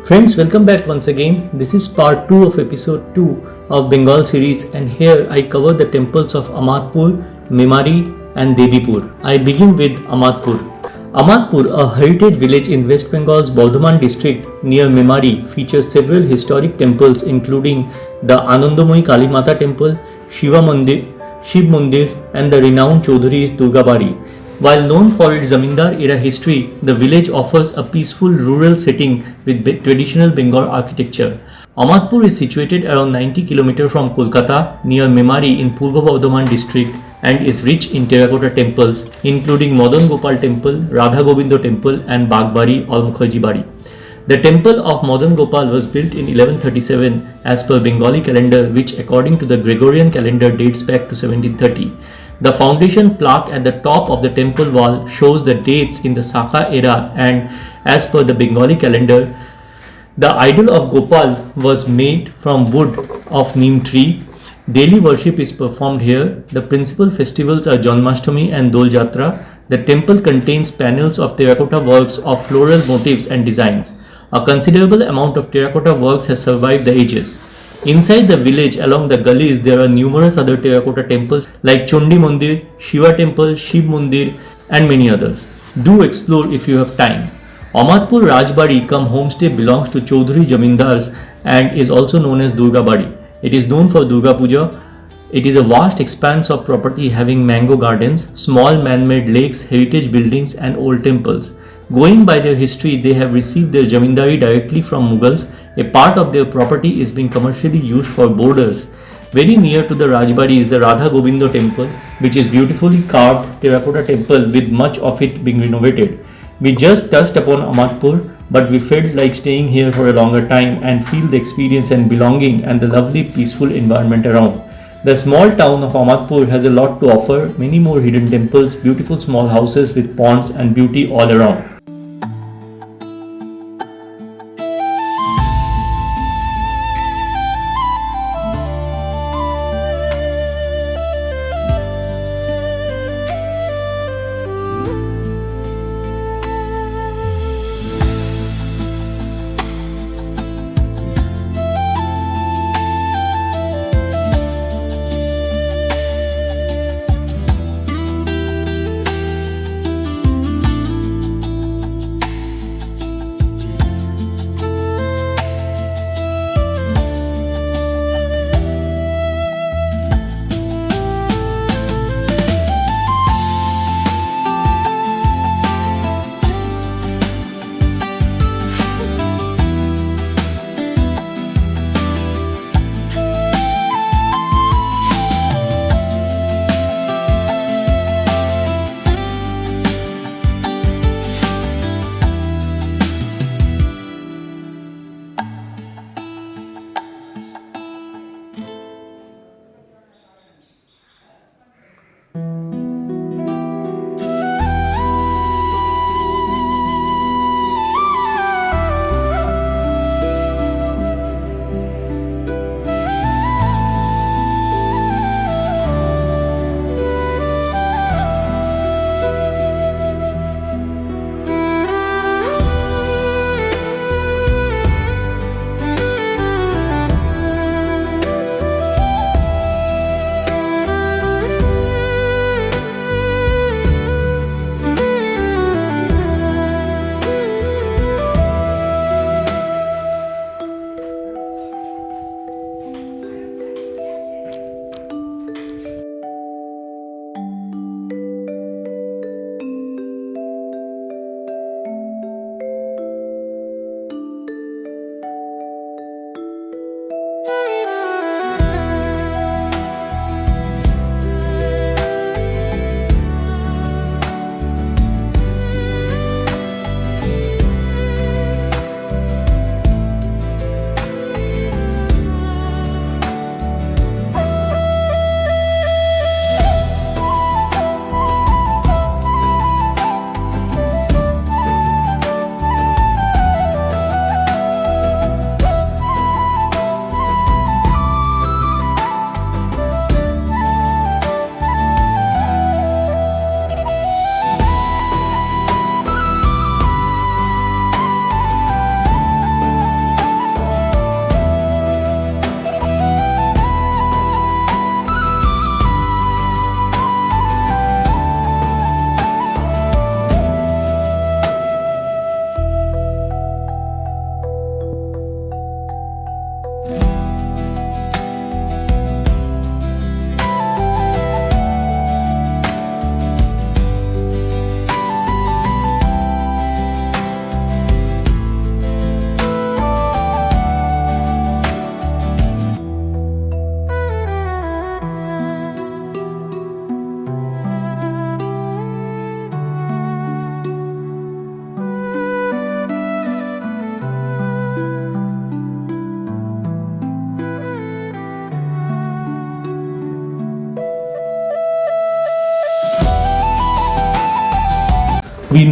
Friends, welcome back once again. This is part 2 of episode 2 of Bengal series, and here I cover the temples of Amadpur, Memari and Debipur. I begin with Amadpur. Amadpur, a heritage village in West Bengal's Bardhaman district near Memari, features several historic temples including the Anandamoyi Kali Mata temple, Shiv Mandirs and the renowned Chaudhary's Durga Bari. While known for its Zamindar era history, the village offers a peaceful rural setting with traditional Bengal architecture. Amadpur is situated around 90 km from Kolkata near Memari in Purba Bardhaman district and is rich in terracotta temples including Madan Gopal temple, Radha Gobindo temple and Bagbari or Mukherjee Bari. The temple of Madan Gopal was built in 1137 as per Bengali calendar, which according to the Gregorian calendar dates back to 1730. The foundation plaque at the top of the temple wall shows the dates in the Saka era, and as per the Bengali calendar, the idol of Gopal was made from wood of neem tree. Daily worship is performed here. The principal festivals are Janmashtami and Dol Jatra. The temple contains panels of terracotta works of floral motifs and designs. A considerable amount of terracotta works has survived the ages. Inside the village along the gullies there are numerous other terracotta temples like Chundi Mandir, Shiva Temple, Shiv Mandir and many others. Do explore if you have time. Amadpur Rajbari cum homestay belongs to Chaudhary Jamindars and is also known as Durga Bari. It is known for Durga Puja. It is a vast expanse of property having mango gardens, small man-made lakes, heritage buildings and old temples. Going by their history, they have received their Jamindari directly from Mughals. A part of their property is being commercially used for borders. Very near to the Rajbari is the Radha Gobindo temple, which is beautifully carved terracotta temple with much of it being renovated. We just touched upon Amadpur, but we felt like staying here for a longer time and feel the experience and belonging and the lovely peaceful environment around. The small town of Amadpur has a lot to offer, many more hidden temples, beautiful small houses with ponds and beauty all around.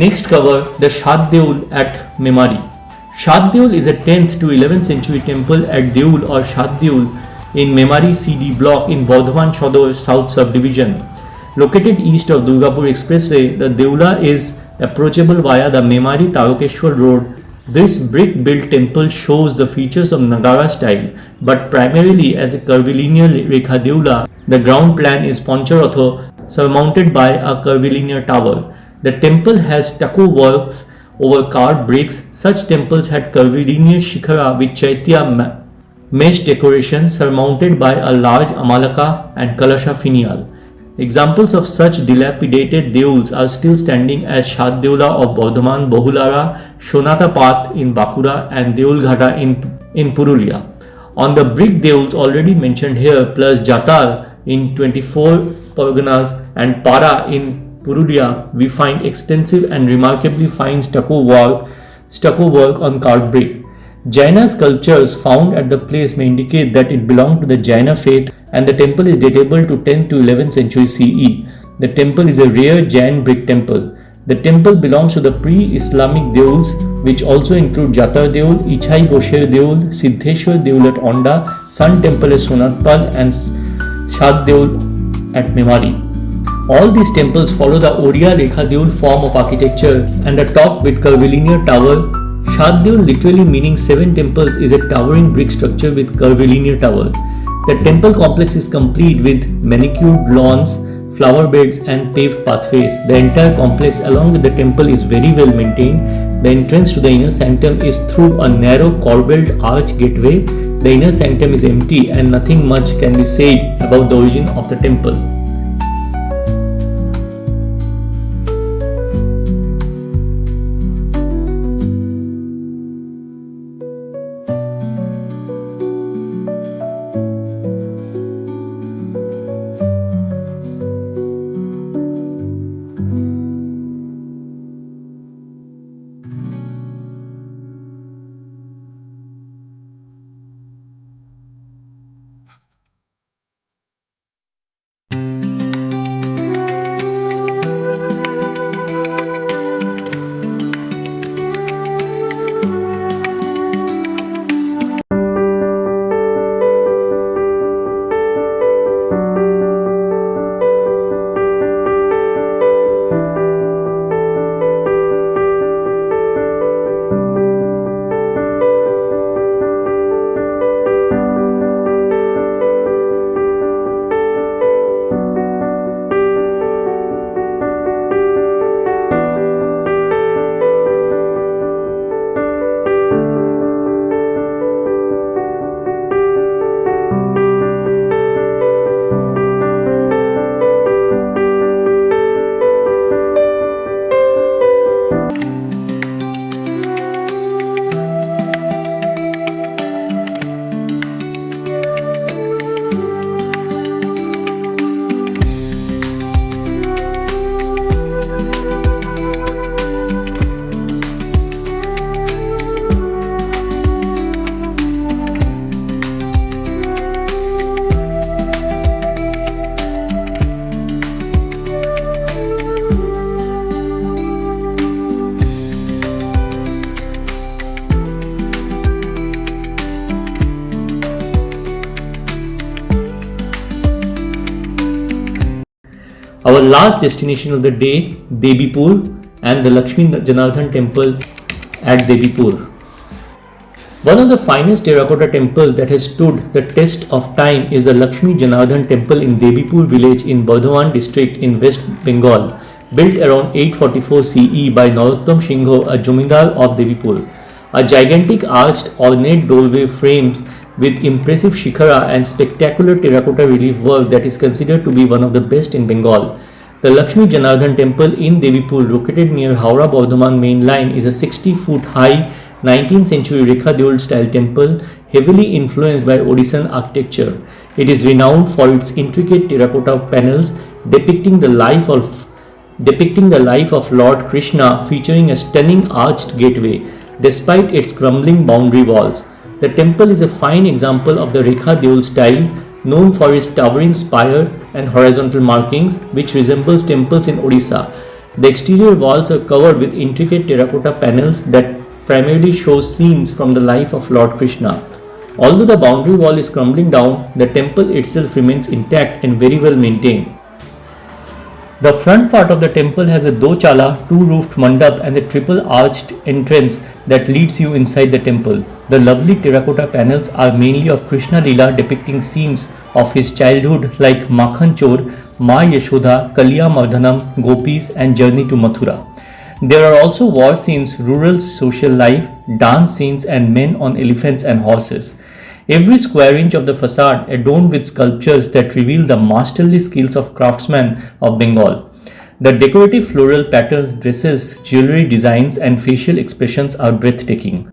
next cover the Saat at Memari. Saat is a 10th to 11th century temple at Deul or Saat in Memari CD block in Bardhaman Shodor South subdivision. Located east of Durgapur Expressway, the Deula is approachable via the Memari Tarokeshwar road. This brick-built temple shows the features of Nagara style, but primarily as a curvilinear Rekha Deula. The ground plan is Pancharatha, surmounted by a curvilinear tower. The temple has stucco works over carved bricks. Such temples had curvilinear shikhara with chaitya mesh decoration surmounted by a large amalaka and kalasha finial. Examples of such dilapidated deuls are still standing as Saat Deula of Bardhaman, Bohulara, Shonata Path in Bakura and Deul Ghata in Purulia. On the brick deuls already mentioned here plus Jatar in 24 Parganas and Para in Purulia, we find extensive and remarkably fine stucco work on carved brick. Jaina sculptures found at the place may indicate that it belonged to the Jaina faith and the temple is datable to 10th to 11th century CE. The temple is a rare Jain brick temple. The temple belongs to the pre-Islamic Deuls, which also include Jatar Deul, Ichai Gosher Deul, Siddheshwar Deul at Onda, Sun Temple at Sonatpal and Saat Deul at Memari. All these temples follow the Oriya Rekha Deul form of architecture and are topped with curvilinear tower. Saat Deul, literally meaning 7 temples, is a towering brick structure with curvilinear tower. The temple complex is complete with manicured lawns, flower beds and paved pathways. The entire complex along with the temple is very well maintained. The entrance to the inner sanctum is through a narrow corbelled arch gateway. The inner sanctum is empty and nothing much can be said about the origin of the temple. Our last destination of the day, Debipur and the Lakshmi Janardhan temple at Debipur. One of the finest terracotta temples that has stood the test of time is the Lakshmi Janardhan temple in Debipur village in Bardhaman district in West Bengal, built around 844 CE by Narottam Singho, a Jomindar of Debipur. A gigantic arched ornate doorway frames with impressive shikhara and spectacular terracotta relief work that is considered to be one of the best in Bengal. The Lakshmi Janardhan temple in Debipur, located near Howrah Bardhaman main line, is a 60-foot high 19th century Rekha Deul style temple heavily influenced by Odishan architecture. It is renowned for its intricate terracotta panels depicting the life of Lord Krishna, featuring a stunning arched gateway despite its crumbling boundary walls. The temple is a fine example of the Rekha Deul style, known for its towering spire and horizontal markings, which resembles temples in Odisha. The exterior walls are covered with intricate terracotta panels that primarily show scenes from the life of Lord Krishna. Although the boundary wall is crumbling down, the temple itself remains intact and very well maintained. The front part of the temple has a dochala, two-roofed mandap and a triple-arched entrance that leads you inside the temple. The lovely terracotta panels are mainly of Krishna Leela depicting scenes of his childhood like Makhan Chor, Ma Yashoda, Kaliya Mardhanam, Gopis and Journey to Mathura. There are also war scenes, rural social life, dance scenes and men on elephants and horses. Every square inch of the facade adorned with sculptures that reveal the masterly skills of craftsmen of Bengal. The decorative floral patterns, dresses, jewelry designs and facial expressions are breathtaking.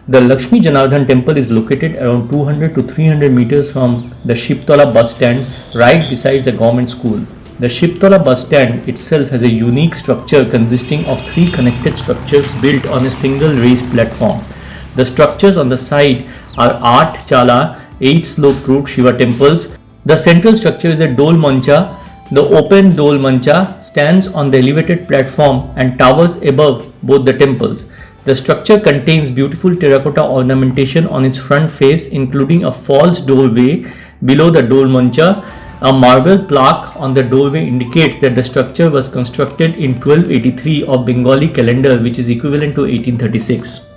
The Lakshmi Janardhan temple is located around 200 to 300 meters from the Shiptola bus stand right beside the government school. The Shiptola bus stand itself has a unique structure consisting of three connected structures built on a single raised platform. The structures on the side are Art Chala, 8 slope roofed Shiva temples. The central structure is a Dol Mancha. The open Dol Mancha stands on the elevated platform and towers above both the temples. The structure contains beautiful terracotta ornamentation on its front face, including a false doorway below the Dol Mancha. A marble plaque on the doorway indicates that the structure was constructed in 1283 of Bengali calendar, which is equivalent to 1836.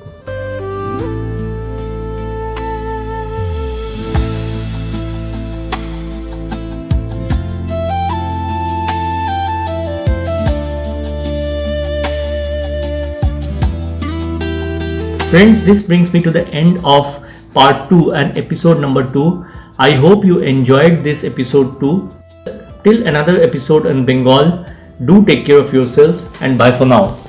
Friends, this brings me to the end of part 2 and episode number 2. I hope you enjoyed this episode too. Till another episode in Bengal, do take care of yourselves and bye for now.